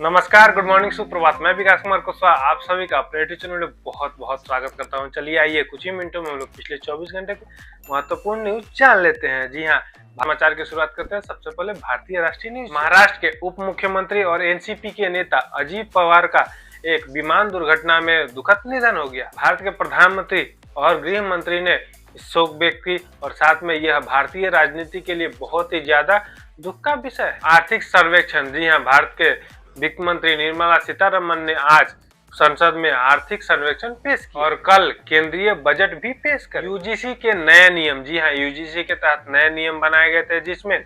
नमस्कार, good morning, सुप्रभात। मैं विकास कुमार कुशवाहा आप सभी का अपने यूट्यूब चैनल में बहुत बहुत स्वागत करता हूं। चलिए आइए कुछ ही मिनटों में हम लोग पिछले 24 घंटे के महत्वपूर्ण न्यूज जान लेते हैं। जी हाँ, समाचार की शुरुआत करते हैं। सबसे पहले भारतीय राष्ट्रीय न्यूज। महाराष्ट्र के उप मुख्यमंत्री और एनसीपी के नेता अजित पवार का एक विमान दुर्घटना में दुखद निधन हो गया। भारत के प्रधानमंत्री और गृह मंत्री ने शोक व्यक्त की और साथ में यह भारतीय राजनीति के लिए बहुत ही ज्यादा दुख का विषय है। आर्थिक सर्वेक्षण। जी हाँ, भारत के वित्त मंत्री निर्मला सीतारमन ने आज संसद में आर्थिक सर्वेक्षण पेश किया और कल केंद्रीय बजट भी पेश कर। यूजीसी के नए नियम। जी हाँ, यूजीसी के तहत नए नियम बनाए गए थे जिसमें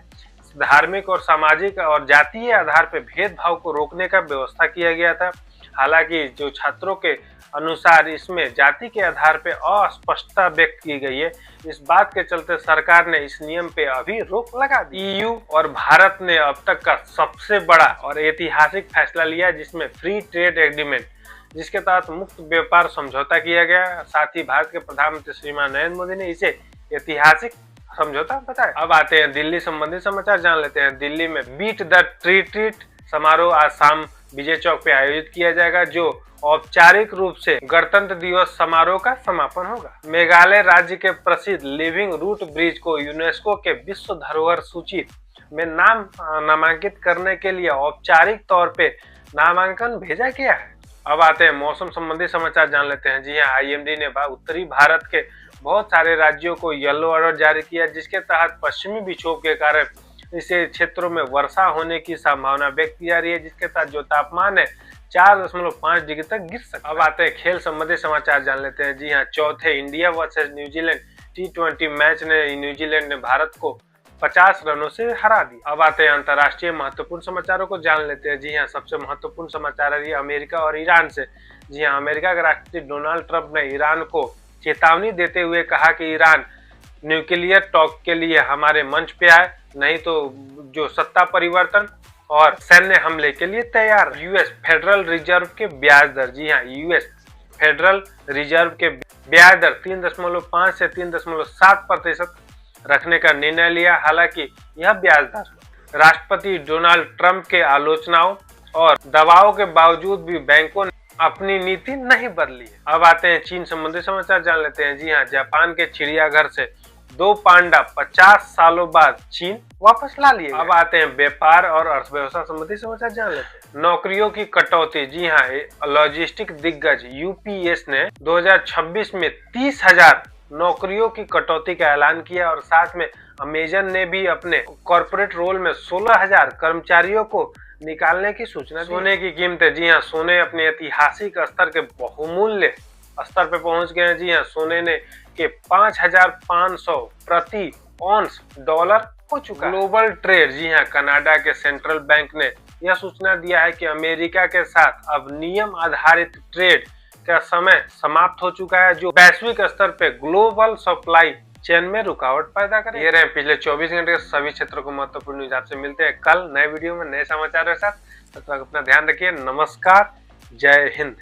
धार्मिक और सामाजिक और जातीय आधार पर भेदभाव को रोकने का व्यवस्था किया गया था। हालांकि जो छात्रों के अनुसार इसमें जाति के आधार पर अस्पष्टता व्यक्त की गई है। इस बात के चलते सरकार ने इस नियम पे अभी रोक लगा दी। ईयू और भारत ने अब तक का सबसे बड़ा और ऐतिहासिक फैसला लिया जिसमें फ्री ट्रेड एग्रीमेंट, जिसके तहत मुक्त व्यापार समझौता किया गया। साथ ही भारत के प्रधानमंत्री श्रीमान नरेंद्र मोदी ने इसे ऐतिहासिक समझौता बताया। अब आते हैं दिल्ली संबंधी समाचार जान लेते हैं। दिल्ली में बीट द ट्रीट समारोह आज शाम विजय चौक पे आयोजित किया जाएगा, जो औपचारिक रूप से गणतंत्र दिवस समारोह का समापन होगा। मेघालय राज्य के प्रसिद्ध लिविंग रूट ब्रिज को यूनेस्को के विश्व धरोहर सूची में नामांकित करने के लिए औपचारिक तौर पे नामांकन भेजा गया है। अब आते हैं मौसम संबंधी समाचार जान लेते हैं। जी हाँ, आईएमडी ने उत्तरी भारत के बहुत सारे राज्यों को येलो अलर्ट जारी किया, जिसके तहत पश्चिमी विक्षोभ के कारण इसे क्षेत्रों में वर्षा होने की संभावना व्यक्त की जा रही है, जिसके तहत जो तापमान है 4.5 डिग्री तक गिर सकता है। अब आते हैं खेल संबंधी समाचार जान लेते हैं। जी हाँ, चौथे India versus New Zealand T20 match ने न्यूजीलैंड ने भारत को 50 रनों से हरा दिया। अब आते हैं अंतर्राष्ट्रीय महत्वपूर्ण समाचारों को जान लेते हैं। जी हाँ, सबसे महत्वपूर्ण समाचार है अमेरिका और ईरान से। जी हाँ, अमेरिका के राष्ट्रपति डोनाल्ड ट्रंप ने ईरान को चेतावनी देते हुए कहा कि ईरान न्यूक्लियर टॉक के लिए हमारे मंच पे आए, नहीं तो जो सत्ता परिवर्तन और सैन्य हमले के लिए तैयार। यूएस फेडरल रिजर्व के ब्याज दर। जी हाँ, यूएस फेडरल रिजर्व के ब्याज दर 3.5 से 3.7% रखने का निर्णय लिया। हालांकि यह ब्याज दर राष्ट्रपति डोनाल्ड ट्रंप के आलोचनाओं और दबाव के बावजूद भी बैंकों ने अपनी नीति नहीं बदली है। अब आते हैं चीन संबंधी समाचार जान लेते हैं। जी हाँ, जापान के चिड़ियाघर से 2 पांडा 50 सालों बाद चीन वापस ला लिए। अब आते हैं व्यापार और अर्थव्यवस्था संबंधी समाचार जान लेते हैं। नौकरियों की कटौती। जी हाँ, लॉजिस्टिक दिग्गज यूपीएस ने 2026 में 30,000 नौकरियों की कटौती का ऐलान किया और साथ में अमेजन ने भी अपने कॉर्पोरेट रोल में 16,000 कर्मचारियों को निकालने की सूचना दी। सोने की कीमतें। जी हाँ, सोने अपने ऐतिहासिक स्तर के बहुमूल्य स्तर पे पहुंच गए हैं। जी हाँ, सोने ने के 5,500 प्रति औंस डॉलर हो चुका है। Global trade. जी हाँ, कनाडा के सेंट्रल बैंक ने यह सूचना दिया है कि अमेरिका के साथ अब नियम आधारित ट्रेड का समय समाप्त हो चुका है, जो वैश्विक स्तर पे ग्लोबल सप्लाई चेन में रुकावट पैदा करे। ये रहे पिछले 24 घंटे के सभी क्षेत्रों को महत्वपूर्ण न्यूज। आपसे मिलते हैं कल नए वीडियो में नए समाचार के साथ। तब तक अपना ध्यान रखिए। नमस्कार, जय हिंद।